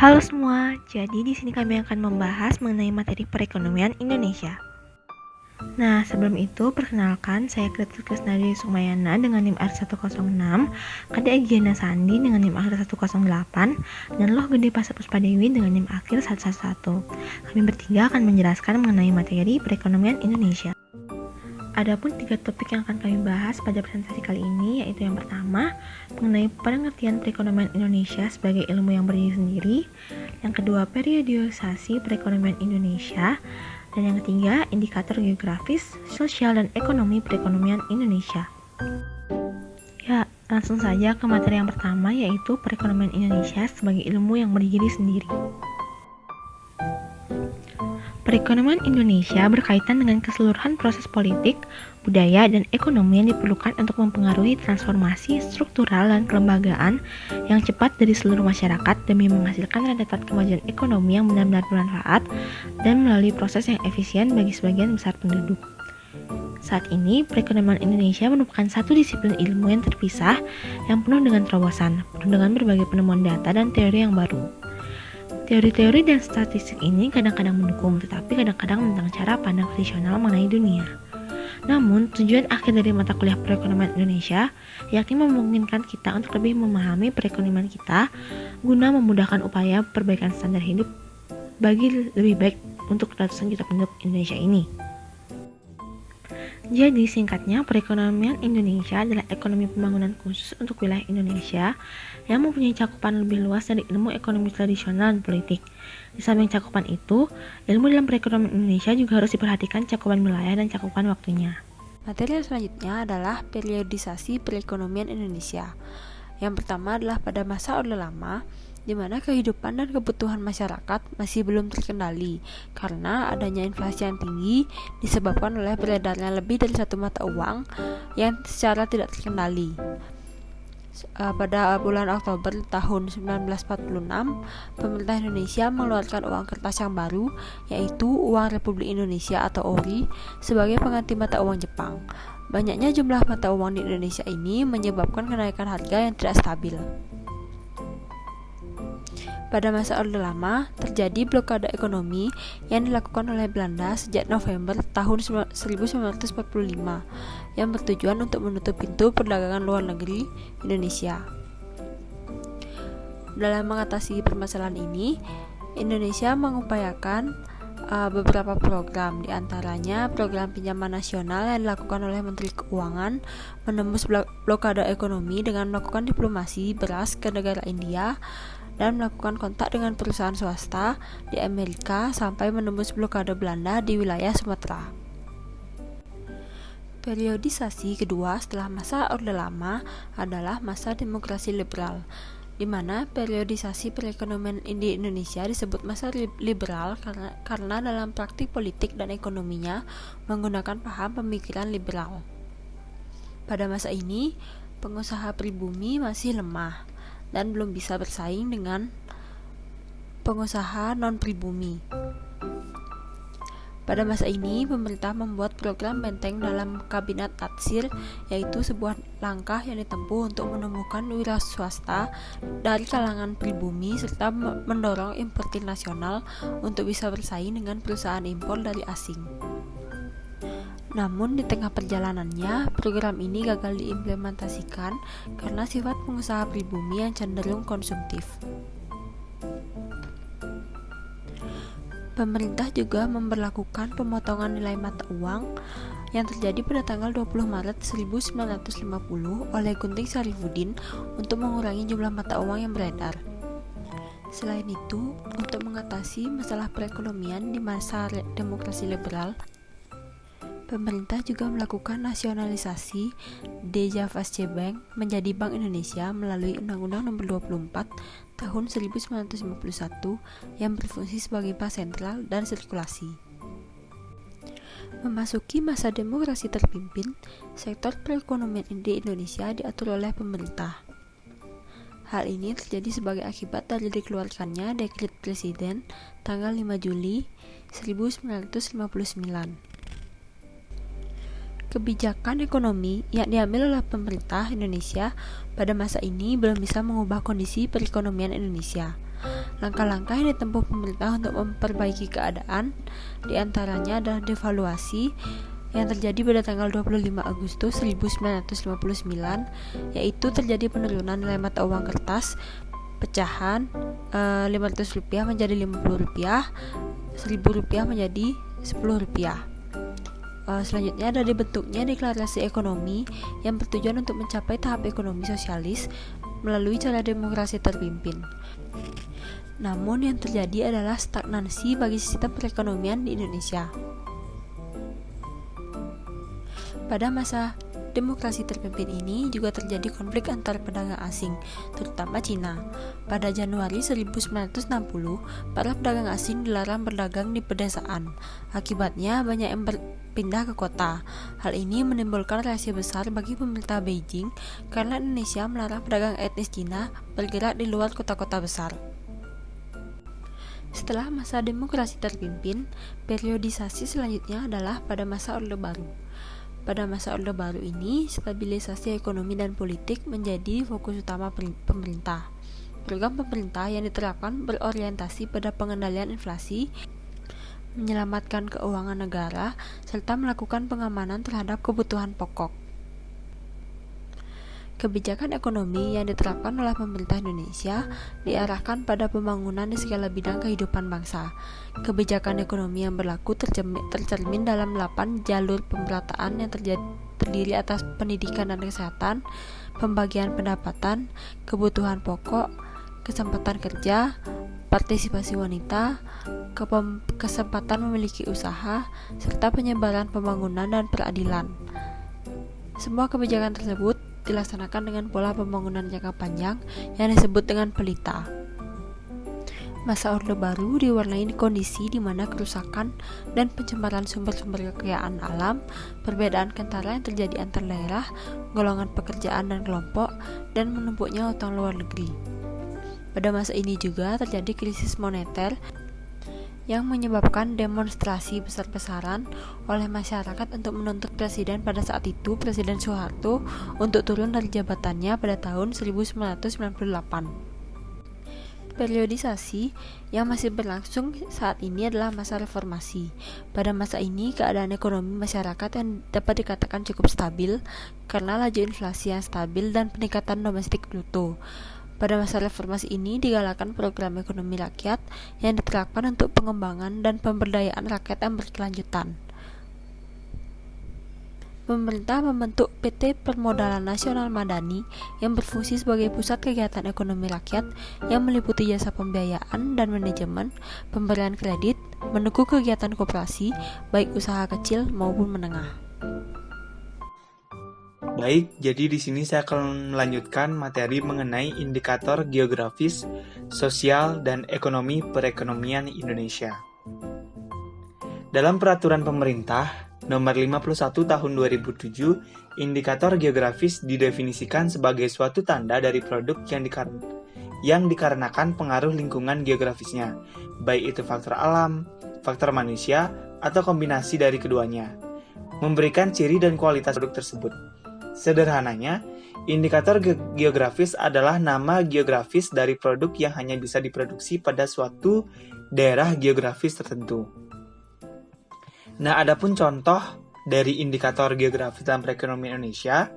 Halo semua, jadi di sini kami akan membahas mengenai materi perekonomian Indonesia. Nah, sebelum itu perkenalkan saya Kritik Krisnadi Sumayana dengan NIM R106, Kade Egina Sandi dengan NIM R108, dan Loh Gede Pasar Puspadewi dengan NIM akhir 111. Kami bertiga akan menjelaskan mengenai materi perekonomian Indonesia. Adapun 3 topik yang akan kami bahas pada presentasi kali ini, yaitu yang pertama, mengenai pengertian perekonomian Indonesia sebagai ilmu yang berdiri sendiri, yang kedua, periodisasi perekonomian Indonesia, dan yang ketiga, indikator geografis, sosial, dan ekonomi perekonomian Indonesia. Ya, langsung saja ke materi yang pertama, yaitu perekonomian Indonesia sebagai ilmu yang berdiri sendiri. Perekonomian Indonesia berkaitan dengan keseluruhan proses politik, budaya, dan ekonomi yang diperlukan untuk mempengaruhi transformasi struktural dan kelembagaan yang cepat dari seluruh masyarakat demi menghasilkan rentetan kemajuan ekonomi yang benar-benar bermanfaat dan melalui proses yang efisien bagi sebagian besar penduduk. Saat ini, perekonomian Indonesia merupakan satu disiplin ilmu yang terpisah yang penuh dengan terobosan, penuh dengan berbagai penemuan data dan teori yang baru. Teori-teori dan statistik ini kadang-kadang mendukung, tetapi kadang-kadang tentang cara pandang rasional mengenai dunia. Namun, tujuan akhir dari mata kuliah perekonomian Indonesia yakni memungkinkan kita untuk lebih memahami perekonomian kita guna memudahkan upaya perbaikan standar hidup bagi lebih baik untuk ratusan juta penduduk Indonesia ini. Jadi singkatnya, perekonomian Indonesia adalah ekonomi pembangunan khusus untuk wilayah Indonesia yang mempunyai cakupan lebih luas dari ilmu ekonomi tradisional dan politik. Di samping cakupan itu, ilmu dalam perekonomian Indonesia juga harus diperhatikan cakupan wilayah dan cakupan waktunya. Materi selanjutnya adalah periodisasi perekonomian Indonesia. Yang pertama adalah pada masa Orde Lama, di mana kehidupan dan kebutuhan masyarakat masih belum terkendali karena adanya inflasi yang tinggi disebabkan oleh beredarnya lebih dari satu mata uang yang secara tidak terkendali. Pada bulan Oktober tahun 1946, pemerintah Indonesia mengeluarkan uang kertas yang baru, yaitu Uang Republik Indonesia atau ORI, sebagai pengganti mata uang Jepang. Banyaknya jumlah mata uang di Indonesia ini menyebabkan kenaikan harga yang tidak stabil. Pada masa Orde Lama, terjadi blokade ekonomi yang dilakukan oleh Belanda sejak November tahun 1945 yang bertujuan untuk menutup pintu perdagangan luar negeri Indonesia. Dalam mengatasi permasalahan ini, Indonesia mengupayakan beberapa program, diantaranya program pinjaman nasional yang dilakukan oleh Menteri Keuangan menembus blokade ekonomi dengan melakukan diplomasi beras ke negara India dan melakukan kontak dengan perusahaan swasta di Amerika sampai menembus blokade Belanda di wilayah Sumatera. Periodisasi kedua setelah masa Orde Lama adalah masa demokrasi liberal, di mana periodisasi perekonomian di Indonesia disebut masa liberal karena dalam praktik politik dan ekonominya menggunakan paham pemikiran liberal. Pada masa ini, pengusaha pribumi masih lemah dan belum bisa bersaing dengan pengusaha non-pribumi. Pada masa ini, pemerintah membuat program benteng dalam Kabinet Tatsir, yaitu sebuah langkah yang ditempuh untuk menemukan wira swasta dari kalangan pribumi serta mendorong importir nasional untuk bisa bersaing dengan perusahaan impor dari asing. Namun di tengah perjalanannya, program ini gagal diimplementasikan karena sifat pengusaha pribumi yang cenderung konsumtif. Pemerintah juga memberlakukan pemotongan nilai mata uang yang terjadi pada tanggal 20 Maret 1950 oleh Gunting Sarifuddin untuk mengurangi jumlah mata uang yang beredar. Selain itu, untuk mengatasi masalah perekonomian di masa demokrasi liberal, pemerintah juga melakukan nasionalisasi Djavasche Bank menjadi Bank Indonesia melalui Undang-Undang Nomor 24 Tahun 1951 yang berfungsi sebagai bank sentral dan sirkulasi. Memasuki masa demokrasi terpimpin, sektor perekonomian di Indonesia diatur oleh pemerintah. Hal ini terjadi sebagai akibat dari dikeluarkannya Dekret Presiden tanggal 5 Juli 1959. Kebijakan ekonomi yang diambil oleh pemerintah Indonesia pada masa ini belum bisa mengubah kondisi perekonomian Indonesia. Langkah-langkah yang ditempuh pemerintah untuk memperbaiki keadaan diantaranya adalah devaluasi yang terjadi pada tanggal 25 Agustus 1959, yaitu terjadi penurunan nilai mata uang kertas pecahan Rp500 menjadi Rp50, Rp1000 menjadi Rp10. Selanjutnya ada dibentuknya deklarasi ekonomi yang bertujuan untuk mencapai tahap ekonomi sosialis melalui cara demokrasi terpimpin. Namun yang terjadi adalah stagnansi bagi sistem perekonomian di Indonesia. Pada masa demokrasi terpimpin ini juga terjadi konflik antar pedagang asing, terutama Cina. Pada Januari 1960, para pedagang asing dilarang berdagang di pedesaan. Akibatnya banyak yang berpindah ke kota. Hal ini menimbulkan reaksi besar bagi pemerintah Beijing karena Indonesia melarang pedagang etnis Cina bergerak di luar kota-kota besar. Setelah masa demokrasi terpimpin, periodisasi selanjutnya adalah pada masa Orde Baru. Pada masa Orde Baru ini, stabilisasi ekonomi dan politik menjadi fokus utama pemerintah. Program pemerintah yang diterapkan berorientasi pada pengendalian inflasi, menyelamatkan keuangan negara, serta melakukan pengamanan terhadap kebutuhan pokok. Kebijakan ekonomi yang diterapkan oleh pemerintah Indonesia diarahkan pada pembangunan di segala bidang kehidupan bangsa. Kebijakan ekonomi yang berlaku tercermin dalam 8 jalur pemerataan yang terdiri atas pendidikan dan kesehatan, pembagian pendapatan, kebutuhan pokok, kesempatan kerja, partisipasi wanita, kesempatan memiliki usaha, serta penyebaran pembangunan dan peradilan. Semua kebijakan tersebut dilaksanakan dengan pola pembangunan jangka panjang yang disebut dengan pelita. Masa Orde Baru diwarnai kondisi di mana kerusakan dan pencemaran sumber-sumber kekayaan alam, perbedaan kentara yang terjadi antar daerah, golongan pekerjaan dan kelompok, dan menumpuknya utang luar negeri. Pada masa ini juga terjadi krisis moneter yang menyebabkan demonstrasi besar-besaran oleh masyarakat untuk menuntut presiden pada saat itu, Presiden Soeharto, untuk turun dari jabatannya pada tahun 1998. Periodisasi yang masih berlangsung saat ini adalah masa reformasi. Pada masa ini, keadaan ekonomi masyarakat yang dapat dikatakan cukup stabil karena laju inflasi yang stabil dan peningkatan domestik bruto. Pada masa reformasi ini digalakkan program ekonomi rakyat yang diterapkan untuk pengembangan dan pemberdayaan rakyat yang berkelanjutan. Pemerintah membentuk PT Permodalan Nasional Madani yang berfungsi sebagai pusat kegiatan ekonomi rakyat yang meliputi jasa pembiayaan dan manajemen, pemberian kredit, mendukung kegiatan koperasi, baik usaha kecil maupun menengah. Baik, jadi di sini saya akan melanjutkan materi mengenai indikator geografis, sosial, dan ekonomi perekonomian Indonesia. Dalam peraturan pemerintah nomor 51 tahun 2007, indikator geografis didefinisikan sebagai suatu tanda dari produk yang dikarenakan pengaruh lingkungan geografisnya, baik itu faktor alam, faktor manusia, atau kombinasi dari keduanya, memberikan ciri dan kualitas produk tersebut. Sederhananya, indikator geografis adalah nama geografis dari produk yang hanya bisa diproduksi pada suatu daerah geografis tertentu. Nah, adapun contoh dari indikator geografis dalam perekonomian Indonesia,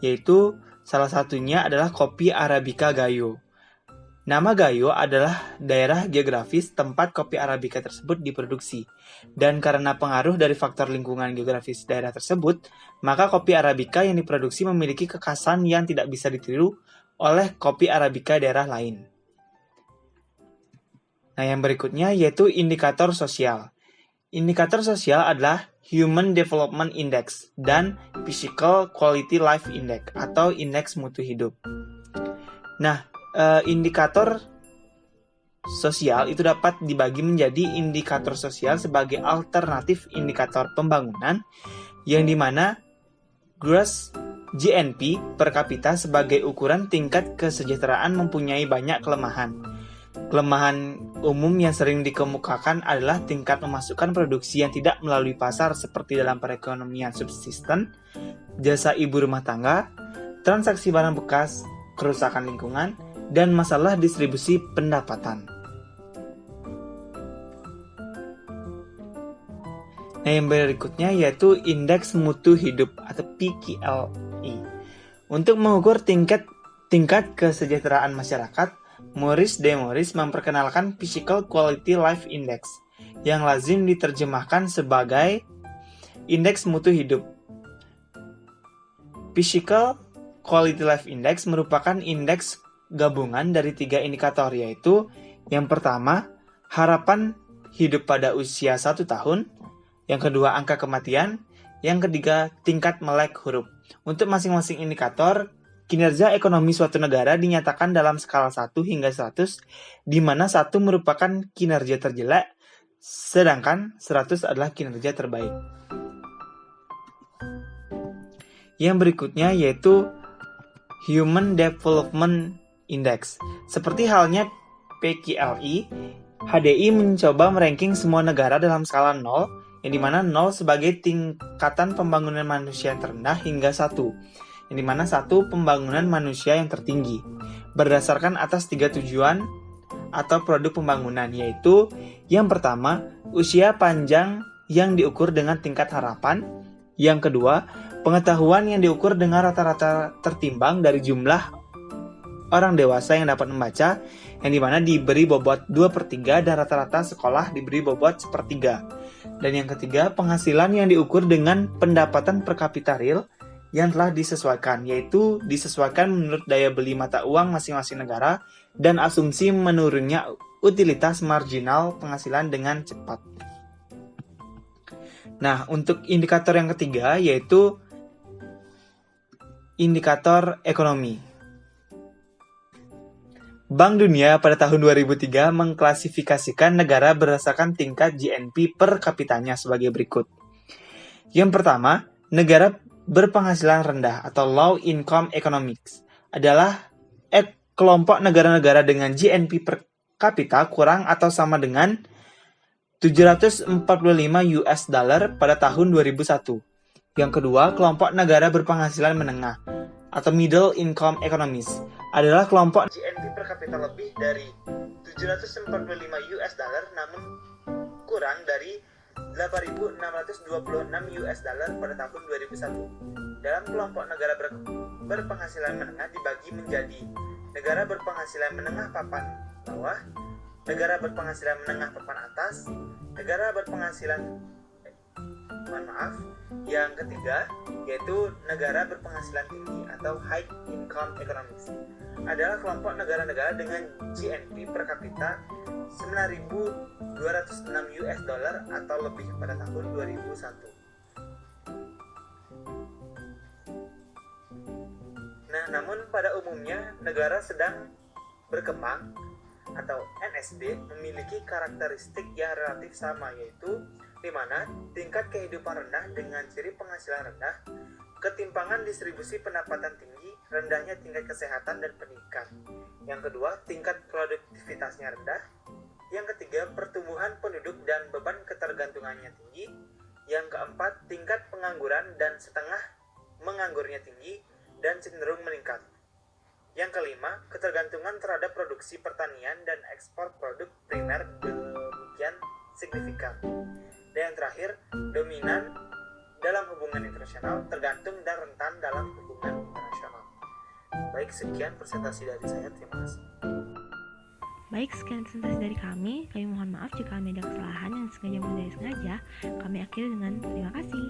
yaitu salah satunya adalah kopi Arabica Gayo. Nama Gayo adalah daerah geografis tempat kopi Arabica tersebut diproduksi. Dan karena pengaruh dari faktor lingkungan geografis daerah tersebut, maka kopi Arabica yang diproduksi memiliki kekhasan yang tidak bisa ditiru oleh kopi Arabica daerah lain. Nah, yang berikutnya yaitu indikator sosial. Indikator sosial adalah Human Development Index dan Physical Quality Life Index atau indeks mutu hidup. Nah, indikator sosial itu dapat dibagi menjadi indikator sosial sebagai alternatif indikator pembangunan yang dimana gross GNP per kapita sebagai ukuran tingkat kesejahteraan mempunyai banyak kelemahan. Kelemahan umum yang sering dikemukakan adalah tingkat memasukkan produksi yang tidak melalui pasar seperti dalam perekonomian subsisten, jasa ibu rumah tangga, transaksi barang bekas, kerusakan lingkungan, dan masalah distribusi pendapatan. Nah, yang berikutnya yaitu Indeks Mutu Hidup atau PKLI. Untuk mengukur tingkat kesejahteraan masyarakat, Maurice de Maurice memperkenalkan Physical Quality Life Index yang lazim diterjemahkan sebagai Indeks Mutu Hidup. Physical Quality Life Index merupakan indeks gabungan dari 3 indikator, yaitu yang pertama, harapan hidup pada usia 1 tahun, yang kedua, angka kematian, yang ketiga, tingkat melek huruf. Untuk masing-masing indikator, kinerja ekonomi suatu negara dinyatakan dalam skala 1 hingga 100, di mana 1 merupakan kinerja terjelek, sedangkan 100 adalah kinerja terbaik. Yang berikutnya yaitu Human Development Index. Seperti halnya PKLI, HDI mencoba meranking semua negara dalam skala 0, yang dimana 0 sebagai tingkatan pembangunan manusia yang terendah hingga 1, yang dimana 1 pembangunan manusia yang tertinggi, berdasarkan atas 3 tujuan atau produk pembangunan, yaitu yang pertama, usia panjang yang diukur dengan tingkat harapan, yang kedua, pengetahuan yang diukur dengan rata-rata tertimbang dari jumlah orang dewasa yang dapat membaca, yang dimana diberi bobot 2/3 dan rata-rata sekolah diberi bobot 1/3. Dan yang ketiga, penghasilan yang diukur dengan pendapatan per kapita real yang telah disesuaikan, yaitu disesuaikan menurut daya beli mata uang masing-masing negara dan asumsi menurunnya utilitas marginal penghasilan dengan cepat. Nah, untuk indikator yang ketiga yaitu indikator ekonomi. Bank Dunia pada tahun 2003 mengklasifikasikan negara berdasarkan tingkat GNP per kapitanya sebagai berikut. Yang pertama, negara berpenghasilan rendah atau low income economics adalah kelompok negara-negara dengan GNP per kapita kurang atau sama dengan 745 US dollar pada tahun 2001. Yang kedua, kelompok negara berpenghasilan menengah atau middle income economies adalah kelompok GNP per kapita lebih dari 745 US dollar namun kurang dari 8.626 US dollar pada tahun 2001. Dalam kelompok negara berpenghasilan menengah dibagi menjadi negara berpenghasilan menengah papan bawah, negara berpenghasilan menengah papan atas, negara berpenghasilan yang ketiga yaitu negara berpenghasilan tinggi atau high income economies adalah kelompok negara-negara dengan GNP per kapita 9.206 US dollar atau lebih pada tahun 2001. Nah, namun pada umumnya negara sedang berkembang atau NSD memiliki karakteristik yang relatif sama, yaitu di mana tingkat kehidupan rendah dengan ciri penghasilan rendah, ketimpangan distribusi pendapatan tinggi, rendahnya tingkat kesehatan dan pendidikan. Yang kedua, tingkat produktivitasnya rendah. Yang ketiga, pertumbuhan penduduk dan beban ketergantungannya tinggi. Yang keempat, tingkat pengangguran dan setengah menganggurnya tinggi dan cenderung meningkat. Yang kelima, ketergantungan terhadap produksi pertanian dan ekspor produk primer demikian signifikan. Dan yang terakhir, dominan dalam hubungan internasional, tergantung dan rentan dalam hubungan internasional. Baik, sekian presentasi dari saya. Terima kasih. Baik, sekian presentasi dari kami. Kami mohon maaf jika kami ada kesalahan yang sengaja maupun tidak sengaja. Kami akhiri dengan terima kasih.